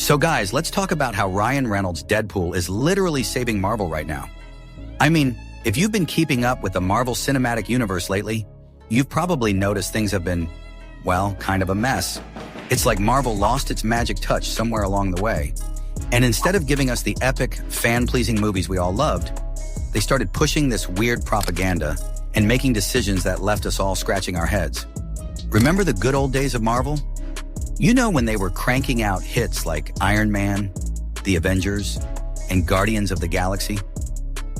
So guys, let's talk about how Ryan Reynolds' Deadpool is literally saving Marvel right now. I mean, if you've been keeping up with the Marvel Cinematic Universe lately, you've probably noticed things have been, well, kind of a mess. It's like Marvel lost its magic touch somewhere along the way. And instead of giving us the epic, fan-pleasing movies we all loved, they started pushing this weird propaganda and making decisions that left us all scratching our heads. Remember the good old days of Marvel? You know, when they were cranking out hits like Iron Man, The Avengers, and Guardians of the Galaxy?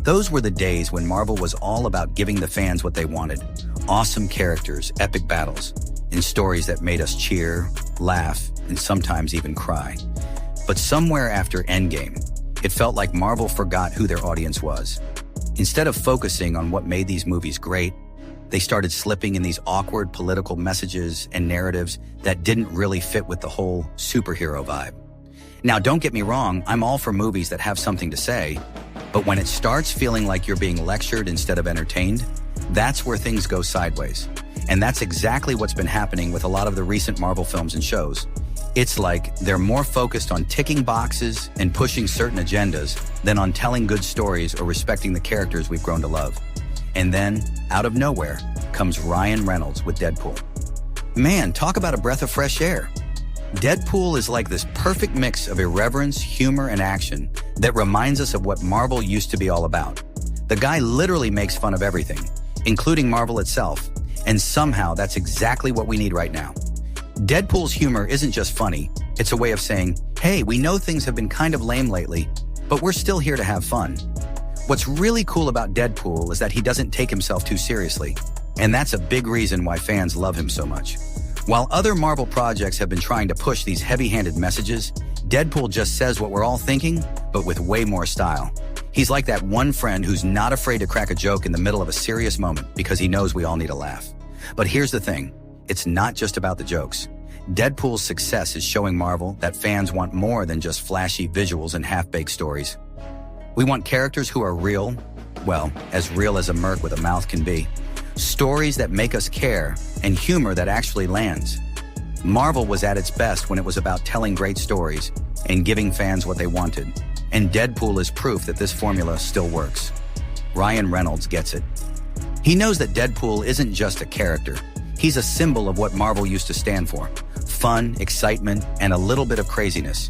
Those were the days when Marvel was all about giving the fans what they wanted. Awesome characters, epic battles, and stories that made us cheer, laugh, and sometimes even cry. But somewhere after Endgame, it felt like Marvel forgot who their audience was. Instead of focusing on what made these movies great, they started slipping in these awkward political messages and narratives that didn't really fit with the whole superhero vibe. Now, don't get me wrong, I'm all for movies that have something to say, but when it starts feeling like you're being lectured instead of entertained, that's where things go sideways. And that's exactly what's been happening with a lot of the recent Marvel films and shows. It's like they're more focused on ticking boxes and pushing certain agendas than on telling good stories or respecting the characters we've grown to love. And then, out of nowhere, comes Ryan Reynolds with Deadpool. Man, talk about a breath of fresh air. Deadpool is like this perfect mix of irreverence, humor, and action that reminds us of what Marvel used to be all about. The guy literally makes fun of everything, including Marvel itself, and somehow that's exactly what we need right now. Deadpool's humor isn't just funny, it's a way of saying, hey, we know things have been kind of lame lately, but we're still here to have fun. What's really cool about Deadpool is that he doesn't take himself too seriously, and that's a big reason why fans love him so much. While other Marvel projects have been trying to push these heavy-handed messages, Deadpool just says what we're all thinking, but with way more style. He's like that one friend who's not afraid to crack a joke in the middle of a serious moment because he knows we all need a laugh. But here's the thing, it's not just about the jokes. Deadpool's success is showing Marvel that fans want more than just flashy visuals and half-baked stories. We want characters who are real, well, as real as a merc with a mouth can be. Stories that make us care, and humor that actually lands. Marvel was at its best when it was about telling great stories and giving fans what they wanted. And Deadpool is proof that this formula still works. Ryan Reynolds gets it. He knows that Deadpool isn't just a character. He's a symbol of what Marvel used to stand for. Fun, excitement, and a little bit of craziness.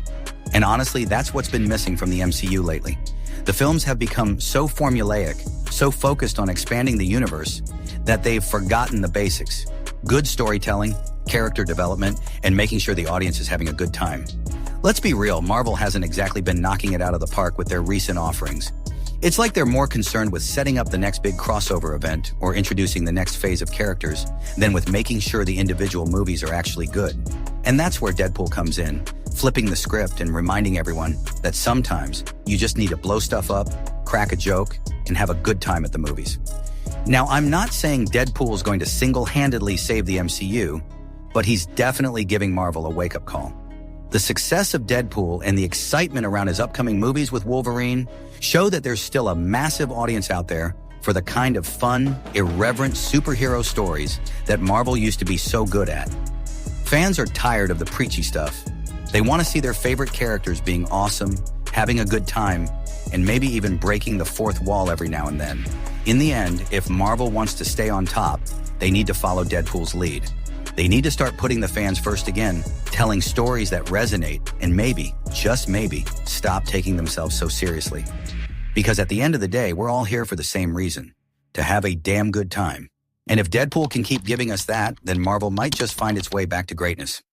And honestly, that's what's been missing from the MCU lately. The films have become so formulaic, so focused on expanding the universe, that they've forgotten the basics. Good storytelling, character development, and making sure the audience is having a good time. Let's be real, Marvel hasn't exactly been knocking it out of the park with their recent offerings. It's like they're more concerned with setting up the next big crossover event or introducing the next phase of characters than with making sure the individual movies are actually good. And that's where Deadpool comes in, flipping the script and reminding everyone that sometimes you just need to blow stuff up, crack a joke, and have a good time at the movies. Now, I'm not saying Deadpool is going to single-handedly save the MCU, but he's definitely giving Marvel a wake-up call. The success of Deadpool and the excitement around his upcoming movies with Wolverine show that there's still a massive audience out there for the kind of fun, irreverent superhero stories that Marvel used to be so good at. Fans are tired of the preachy stuff. They want to see their favorite characters being awesome, having a good time, and maybe even breaking the fourth wall every now and then. In the end, if Marvel wants to stay on top, they need to follow Deadpool's lead. They need to start putting the fans first again, telling stories that resonate, and maybe, just maybe, stop taking themselves so seriously. Because at the end of the day, we're all here for the same reason, to have a damn good time. And if Deadpool can keep giving us that, then Marvel might just find its way back to greatness.